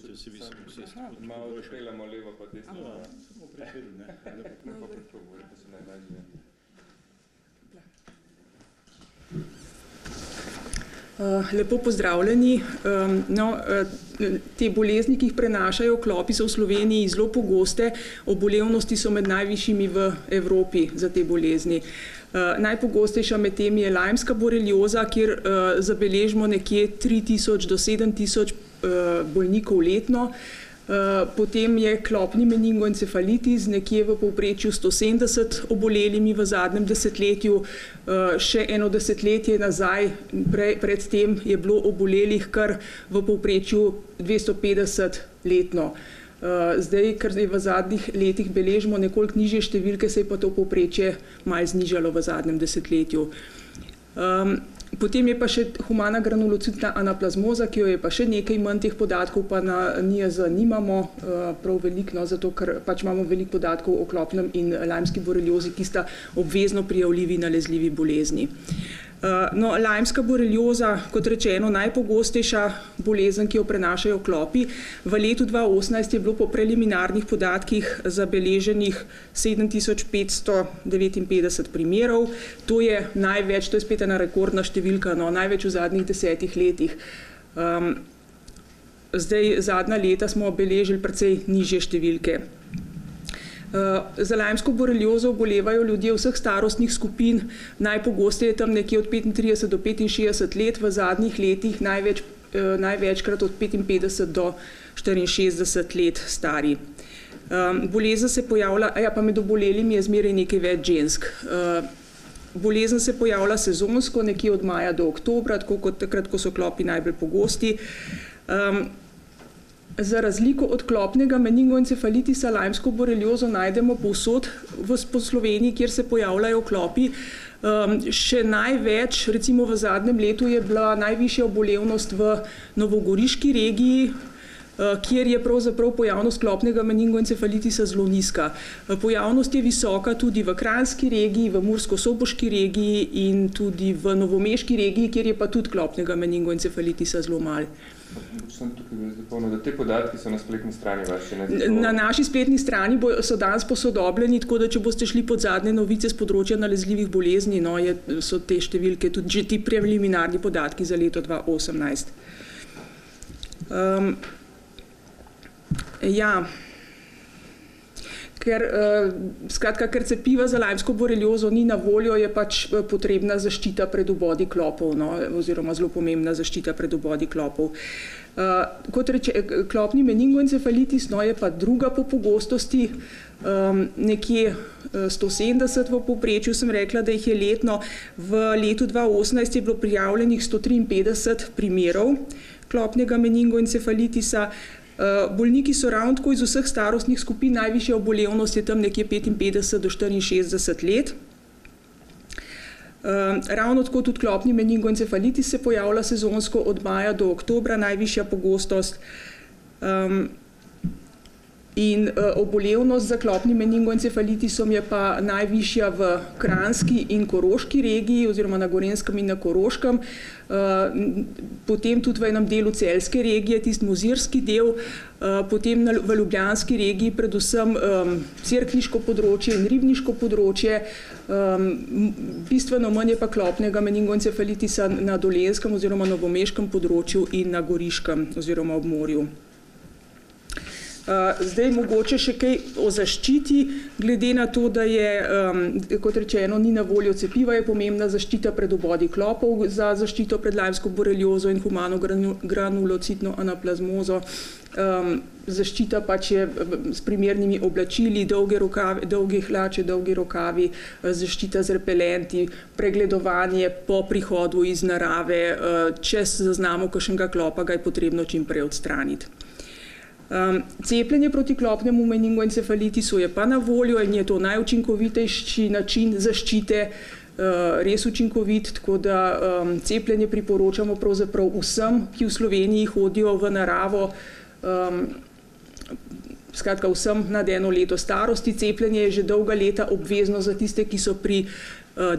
Če se vi malo odpeljamo levo pa desno. Samo preferil, ne? Lepo pa prečuvo, pa se najlažje. Lepo pozdravljeni. Te bolezni, ki jih prenašajo klopi, so v Sloveniji zelo pogoste. Obolevnosti so med najvišjimi v Evropi za te bolezni. Najpogostejša med temi je lajmska borelioza, kjer zabeležimo nekje 3000 do 7000 bolnikov letno. Potem je klopni meningoencefalitis, nekje v povprečju 170 obolelimi v zadnjem desetletju. Še eno desetletje nazaj, predtem je bilo obolelih kar v povprečju 250 letno. Zdaj, ker v zadnjih letih beležimo nekoliko nižje številke, se je pa to povprečje malo znižalo v zadnjem desetletju. Potem je pa še humana granulocitna anaplazmoza, ki jo je pa še nekaj manj teh podatkov, pa na NIJZ nimamo prav veliko, zato ker pač imamo veliko podatkov o klopnem in lajmski boreliozi, ki sta obvezno prijavljivi nalezljivi bolezni. Lajmska borelioza, kot rečeno, najpogostejša bolezen, ki jo prenašajo klopi. V letu 2018 je bilo po preliminarnih podatkih zabeleženih 7559 primerov. To je največ, to je spet ena rekordna številka, največ v zadnjih 10 letih. Zdaj, zadnja leta smo beležili precej nižje številke. Za lajmsko boreliozo obolevajo ljudje vseh starostnih skupin, najpogosteje tam nekje od 35 do 65 let, v zadnjih letih največkrat od 55 do 64 let stari. Bolezen se pojavlja, pa med obolelimi je zmeraj nekaj več žensk. Bolezen se pojavlja sezonsko, nekje od maja do oktobra, tako kot takrat, ko so klopi najbolj pogosti. Za razliko od klopnega meningoencefalitisa lajmsko boreliozo najdemo povsod po Sloveniji, kjer se pojavljajo klopi. Še največ, recimo v zadnjem letu, je bila najvišja obolevnost v novogoriški regiji, kjer je pravzaprav pojavnost klopnega meningoencefalitisa zelo nizka. Pojavnost je visoka tudi v Kranjski regiji, v Mursko-Soboški regiji in tudi v Novomeški regiji, kjer je pa tudi klopnega meningoencefalitisa zelo malo. Sem tukaj zapomnil, da te podatki so na spletni strani vaši. Na naši spletni strani so danes posodobljeni, tako da če boste šli pod zadnje novice z področja nalezljivih bolezni, so te številke, tudi že ti preliminarni podatki za leto 2018. Ker cepiva za lajmsko boreliozo ni na voljo, je pač potrebna zaščita pred vbodi klopov, oziroma zelo pomembna zaščita pred vbodi klopov. Kot reče, klopni meningoencefalitis je pa druga po pogostosti, nekje 170 v povprečju, sem rekla, da jih je letno. V letu 2018 je bilo prijavljenih 153 primerov klopnega meningoencefalitisa. Bolniki so ravno tako iz vseh starostnih skupin, najvišja obolevnost je tam nekje 55 do 64 let. Ravno tako tudi klopni meningoencefalitis se pojavlja sezonsko od maja do oktobra, najvišja pogostost. In obolevnost za klopnim meningoencefalitisom je pa najvišja v Kranjski in Koroški regiji, oziroma na Gorenjskem in na Koroškem. Potem tudi v enem delu Celjske regije, tisti mozirski del, potem v Ljubljanski regiji predvsem cerkniško področje in ribniško področje. Bistveno manj je pa klopnega meningoencefalitisa na Dolenjskem oziroma novomeškem področju in na Goriškem oziroma ob morju. Zdaj mogoče še kaj o zaščiti, glede na to, da je, kot rečeno, ni na voljo cepiva, je pomembna zaščita pred vbodi klopov za zaščito pred lajmsko boreliozo in humano granulocitno anaplazmozo. Zaščita pač je s primernimi oblačili, dolge hlače, dolgi rokavi, zaščita z repelenti, pregledovanje po prihodu iz narave, če zaznamo kakšnega klopa, ga je potrebno čim prej odstraniti. Cepljenje proti klopnemu meningoencefalitisu je pa na voljo in je to najučinkovitejši način zaščite, res učinkovit, tako da cepljenje priporočamo pravzaprav vsem, ki v Sloveniji hodijo v naravo, skratka vsem nad 1 leto starosti. Cepljenje je že dolga leta obvezno za tiste, ki so pri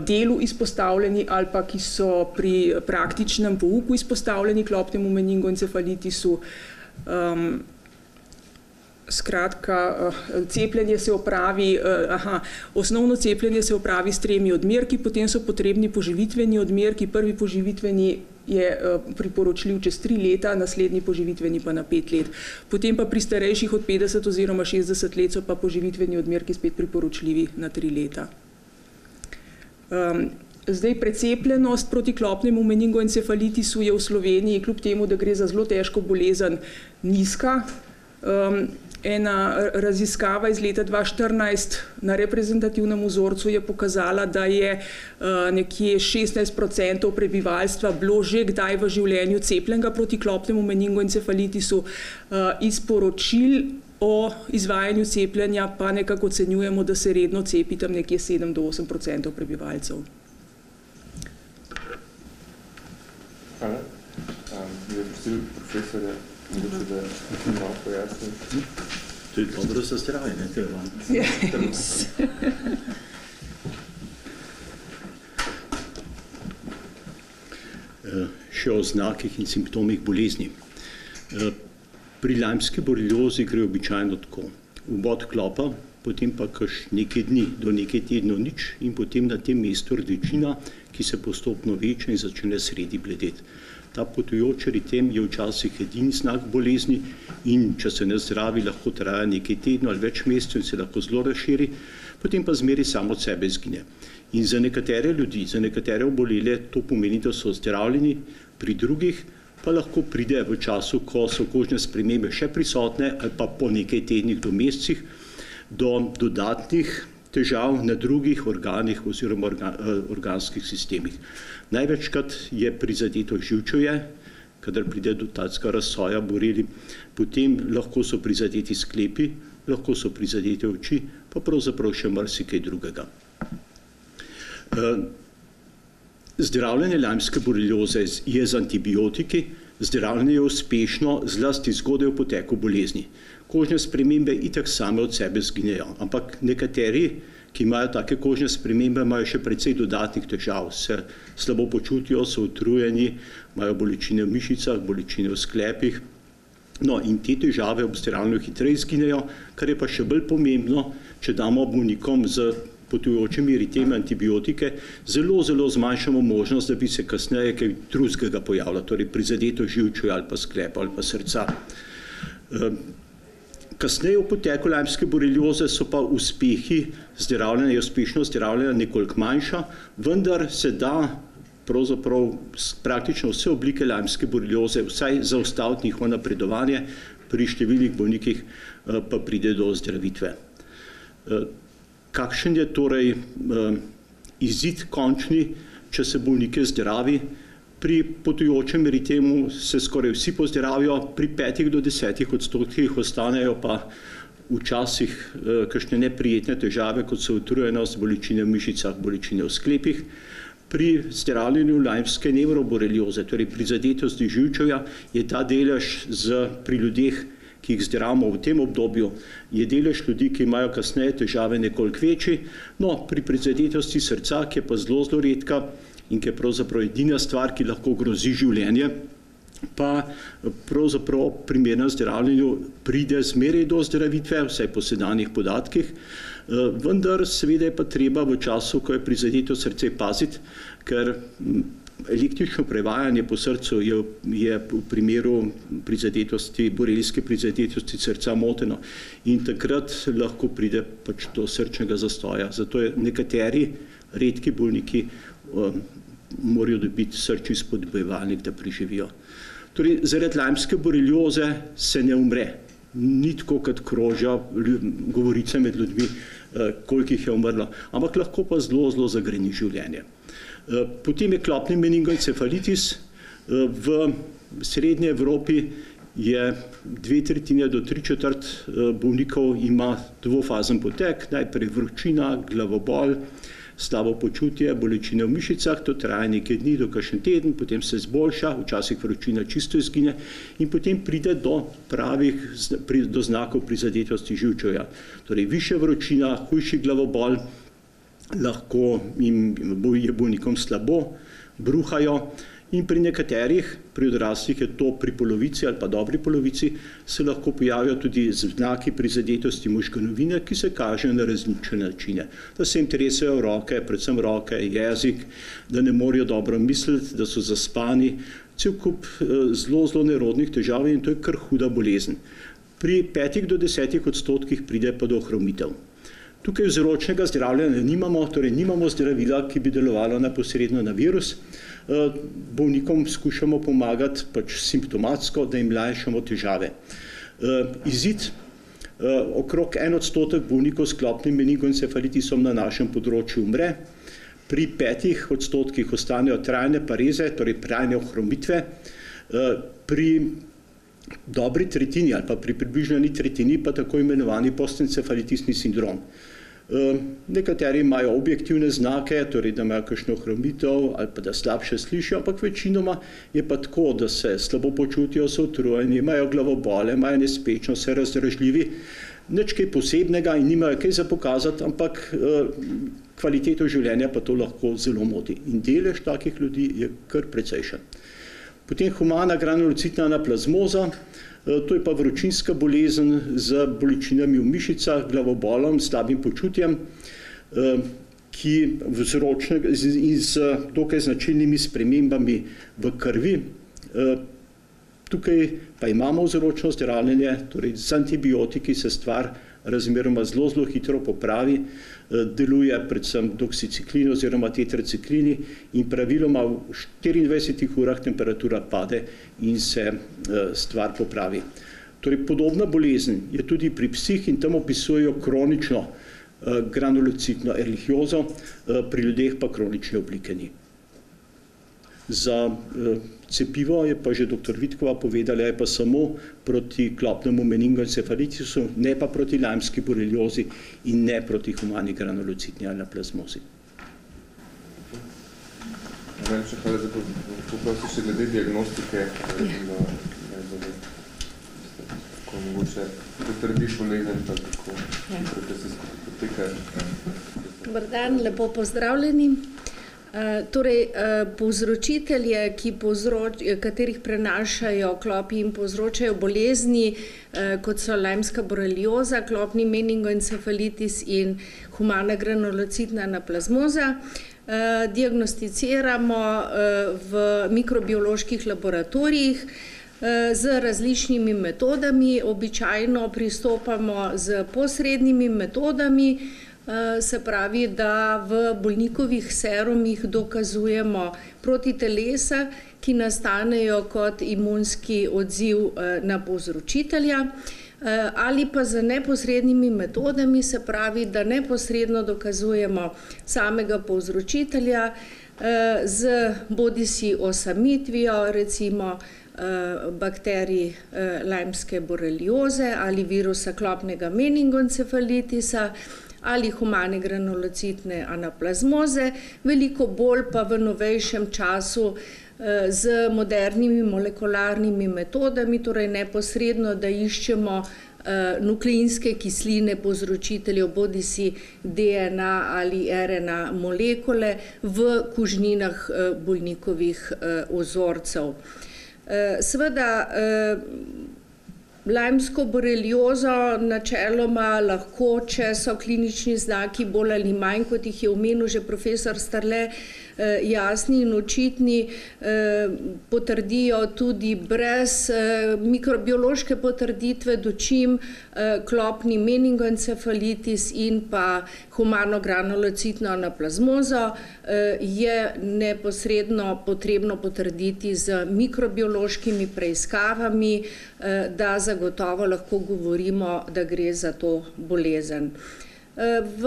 delu izpostavljeni ali pa ki so pri praktičnem pouku izpostavljeni klopnemu meningoencefalitisu. Skratka, cepljenje se opravi, osnovno cepljenje se opravi s 3 odmerki, potem so potrebni poživitveni odmerki. Prvi poživitveni je priporočljiv čez 3 leta, naslednji poživitveni pa na 5 let. Potem pa pri starejših od 50 oziroma 60 let so pa poživitveni odmerki spet priporočljivi na 3 leta. Zdaj, precepljenost proti klopnemu meningoencefalitisu je v Sloveniji, kljub temu, da gre za zelo težko bolezen, nizka. Ena raziskava iz leta 2014 na reprezentativnem vzorcu je pokazala, da je nekje 16% prebivalstva bilo že kdaj v življenju cepljenega proti klopnemu meningoencefalitisu. Iz poročil o izvajanju cepljenja pa nekako ocenjujemo, da se redno cepi tam nekje 7 do 8% prebivalcev. Hvala. Bi prosil profesorja, mogoče da malo pojasnim. To je dobro za zdravje, ne? Še o znakih in simptomih bolezni. Pri lajmski boreliozi gre običajno tako. Vbod klopa, potem pa nekaj dni do nekaj tednov nič in potem na tem mestu rdečina, ki se postopno veča in začne sredi bledeti. Ta potujoč eritem je včasih edini znak bolezni in če se ne zdravi, lahko traja nekaj tednov ali več mesecev in se lahko zelo razširi, potem pa zmeri samo od sebe izgine. In za nekatere ljudi, za nekatere obolele, to pomeni, da so zdravljeni, pri drugih pa lahko pride v času, ko so kožne spremembe še prisotne ali pa po nekaj tednih do mesecih, do dodatnih težav na drugih organih oziroma organskih sistemih. Največkrat je prizadeto živčevje, kadar pride do takega razsoja boreli, potem lahko so prizadeti sklepi, lahko so prizadete oči, pa pravzaprav še marsikaj drugega. Zdravljenje lajmske borelioze je z antibiotiki, zdravljenje je uspešno zlasti zgodaj v poteku bolezni. Kožne spremembe itak same od sebe zginejo, ampak nekateri, ki imajo take kožne spremembe, imajo še precej dodatnih težav, se slabo počutijo, so utrujeni, imajo bolečine v mišicah, bolečine v sklepih. No, in te težave ob zdravljenju hitreje zginejo, kar je pa še bolj pomembno, če damo bolnikom z potujočimi eritemi antibiotike, zelo zmanjšamo možnost, da bi se kasneje kaj drugega pojavilo, torej prizadeto živčevje ali pa sklepa ali pa srca. Kasneje v poteku lajmske borelioze so pa uspehi zdravljenja, uspešnost zdravljenja nekoliko manjša, vendar se da pravzaprav praktično vse oblike lajmske borelioze vsaj zaustaviti njihovo napredovanje, pri številnih bolnikih pa pride do ozdravitve. Kakšen je torej izid končni, če se bolnike zdravi? Pri potujočem eritemu se skoraj vsi pozdravijo, pri 5 do 10% ostanejo pa včasih kakšne neprijetne težave, kot so utrujenost, bolečine v mišicah, bolečine v sklepih. Pri zdravljenju lajmske nevroborelioze, torej prizadetosti živčevja, je ta delež pri ljudeh, ki jih zdravimo v tem obdobju, je delež ljudi, ki imajo kasneje težave nekoliko večji, no, pri prizadetosti srca, ki je pa zelo redka, in ki je pravzaprav edina stvar, ki lahko grozi življenje, pa pravzaprav primerno zdravljenju pride zmeraj do ozdravitve, vsaj po sedanjih podatkih, vendar seveda je pa treba v času, ko je prizadeto srce, paziti, ker električno prevajanje po srcu je v primeru prizadetosti, borelijske prizadetosti srca moteno in takrat lahko pride pač do srčnega zastoja. Zato je nekateri redki bolniki morajo dobiti srčni spodbujevalnik, da preživijo. Torej, zaradi lajmske borelioze se ne umre. Ni tako, kot krožijo govorice med ljudmi, koliko jih je umrlo, ampak lahko pa zelo zagreni življenje. Potem je klopni meningoencefalitis. V srednji Evropi je 2/3 do 3/4 bolnikov ima dvofazen potek, najprej vročina, glavobol, slabo počutje, bolečine v mišicah, to traja nekaj dni do kakšen teden, potem se zboljša, včasih vročina čisto izgine in potem pride do znakov prizadetosti živčevja. Torej, višja vročina, hujši glavobol, lahko je bolnikom slabo, bruhajo in pri nekaterih, pri odraslih je to pri polovici ali pa dobri polovici, se lahko pojavijo tudi znaki prizadetosti možganovine, ki se kažejo na različne načine. Da se jim tresejo roke, predvsem roke, jezik, da ne morejo dobro misliti, da so zaspani, cel kup zelo nerodnih težav in to je kar huda bolezen. Pri 5 do 10% pride pa do ohromitev. Tukaj vzročnega zdravljenja nimamo, torej nimamo zdravila, ki bi delovalo neposredno na virus. Bolnikom skušamo pomagati pač simptomatsko, da jim lajšamo težave. Izid, okrog 1% bolnikov s klopnim meningoencefalitisom na našem področju umre. Pri 5% ostanejo trajne pareze, torej trajne ohromitve. Pri dobri tretjini ali pa pri približno tretjini pa tako imenovani postencefalitisni sindrom. Nekateri imajo objektivne znake, torej da imajo kakšno ohromitev ali pa da slabše slišijo, ampak večinoma je pa tako, da se slabo počutijo, so utrujeni, imajo glavobole, imajo nespečnost, so razdražljivi, nič kaj posebnega in nimajo kaj za pokazati, ampak kvaliteto življenja pa to lahko zelo moti. In delež takih ljudi je kar precejšen. Potem humana granulocitna anaplazmoza, to je pa vročinska bolezen z bolečinami v mišicah, glavobolom, slabim počutjem, ki vzročna in z dokaj značilnimi spremembami v krvi. Tukaj pa imamo vzročno zdravljenje, torej z antibiotiki se stvar razmeroma zelo hitro popravi, deluje predvsem doksiciklin oziroma tetraciklini in praviloma v 24 urah temperatura pade in se stvar popravi. Torej podobna bolezen je tudi pri psih in tam opisujejo kronično granulocitno erlihiozo, pri ljudeh pa kronične oblike ni. Za cepivo je pa že dr. Vitkova povedala, je pa samo proti klopnemu meningoencefalitisu, ne pa proti lajmski boreliozi in ne proti humani granulocitni anaplazmozi. Najlepša hvala za poprosti še glede diagnostike, kako mogoče potrdiš bolezen, pa kako procesijsko poteka. Dobar dan, lepo pozdravljeni. Torej, povzročitelje, katerih prenašajo klopi in povzročajo bolezni, kot so lajmska borelioza, klopni meningoencefalitis in humana granulocitna anaplazmoza, diagnosticiramo v mikrobioloških laboratorijih z različnimi metodami. Običajno pristopamo z posrednimi metodami, se pravi, da v bolnikovih serumih dokazujemo protitelesa, ki nastanejo kot imunski odziv na povzročitelja, ali pa z neposrednimi metodami, se pravi, da neposredno dokazujemo samega povzročitelja z bodisi osamitvijo, recimo bakterij lajmske borelioze ali virusa klopnega meningoencefalitisa, ali humane granulocitne anaplazmoze, veliko bolj pa v novejšem času z modernimi molekularnimi metodami, torej neposredno, da iščemo nukleinske kisline povzročiteljev, bodisi DNA ali RNA molekule v kužninah bolnikovih vzorcev. Seveda, lajmsko boreliozo načeloma lahko, če so klinični znaki bolj ali manj, kot jih je omenil že profesor Starle, jasni in očitni, potrdijo tudi brez mikrobiološke potrditve, dočim klopni meningoencefalitis in pa humano granulocitno anaplazmozo je neposredno potrebno potrditi z mikrobiološkimi preiskavami, da zagotovo lahko govorimo, da gre za to bolezen. V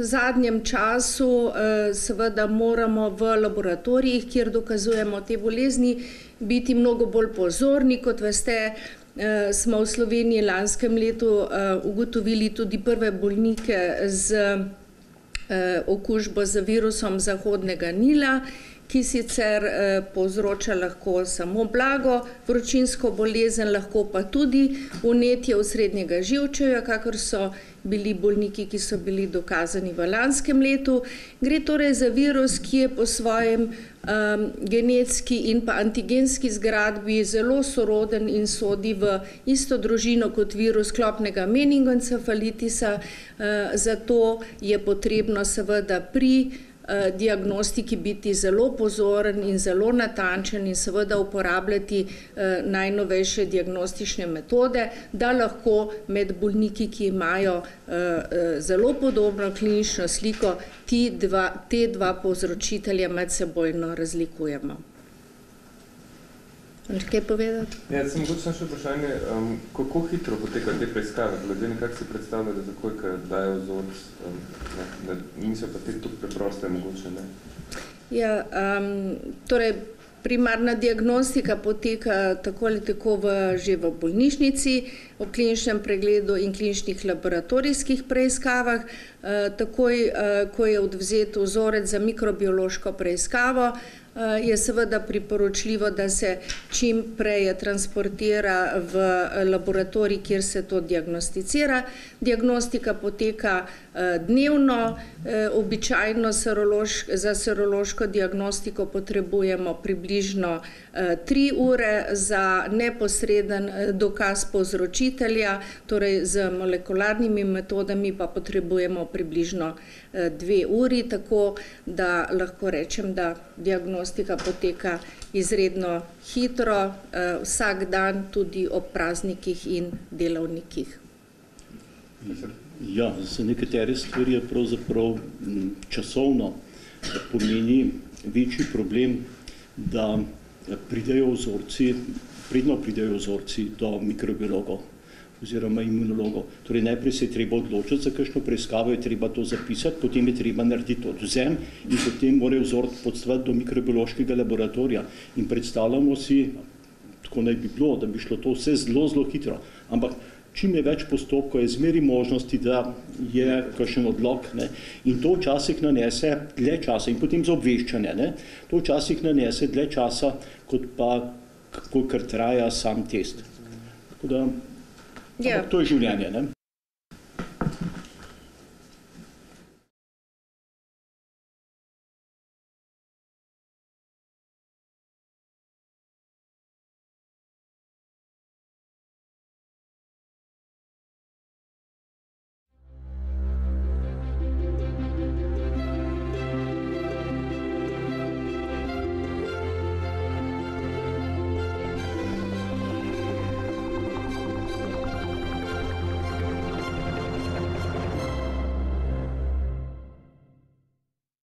zadnjem času seveda moramo v laboratorijih, kjer dokazujemo te bolezni, biti mnogo bolj pozorni. Kot veste, smo v Sloveniji lanskem letu ugotovili tudi prve bolnike z okužbo z virusom Zahodnega Nila, ki sicer povzroča lahko samo blago vročinsko bolezen, lahko pa tudi vnetje osrednjega živčevja, kakor so bili bolniki, ki so bili dokazani v lanskem letu. Gre torej za virus, ki je po svojem genetski in pa antigenski zgradbi zelo soroden in sodi v isto družino kot virus klopnega meningoencefalitisa, zato je potrebno seveda pri diagnostiki biti zelo pozoren in zelo natančen in seveda uporabljati najnovejše diagnostične metode, da lahko med bolniki, ki imajo zelo podobno klinično sliko, te dva povzročitelja medsebojno razlikujemo. Hočeš kaj povedati? Ja, sem mogoče še vprašanje, kako hitro potekajo te preiskave, glede nekako si predstavlja, da takoj, ko dajo vzorc, da niso pa te tukaj preproste, mogoče ne? Ja, torej primarna diagnostika poteka tako ali tako že v bolnišnici, ob kliničnem pregledu in kliničnih laboratorijskih preiskavah. Takoj, ko je odvzet vzorec za mikrobiološko preiskavo, je seveda priporočljivo, da se čim prej transportira v laboratorij, kjer se to diagnosticira. Diagnostika poteka dnevno, običajno za serološko diagnostiko potrebujemo približno 3 ure, za neposreden dokaz povzročitelja, torej z molekularnimi metodami pa potrebujemo približno 2 uri, tako da lahko rečem, da diagnostika poteka izredno hitro, vsak dan, tudi ob praznikih in delavnikih. Ja, za nekatere stvari je pravzaprav časovno pomeni večji problem, da predno pridejo vzorci do mikrobiologov oziroma imunologov. Torej najprej se je treba odločiti za kakšno preiskavo, je treba to zapisati, potem je treba narediti odvzem in potem mora vzorec potovati do mikrobiološkega laboratorija. In predstavljamo si, tako naj bi bilo, da bi šlo to vse zelo, zelo hitro. Ampak čim je več postopkov, je zmeri možnosti, da je kakšen odlog, ne? In to včasih nanese dlje časa in potem za obveščanje, ne? To včasih nanese dlje časa, kot pa kolikor traja sam test. Tako da, to je življenje, ne?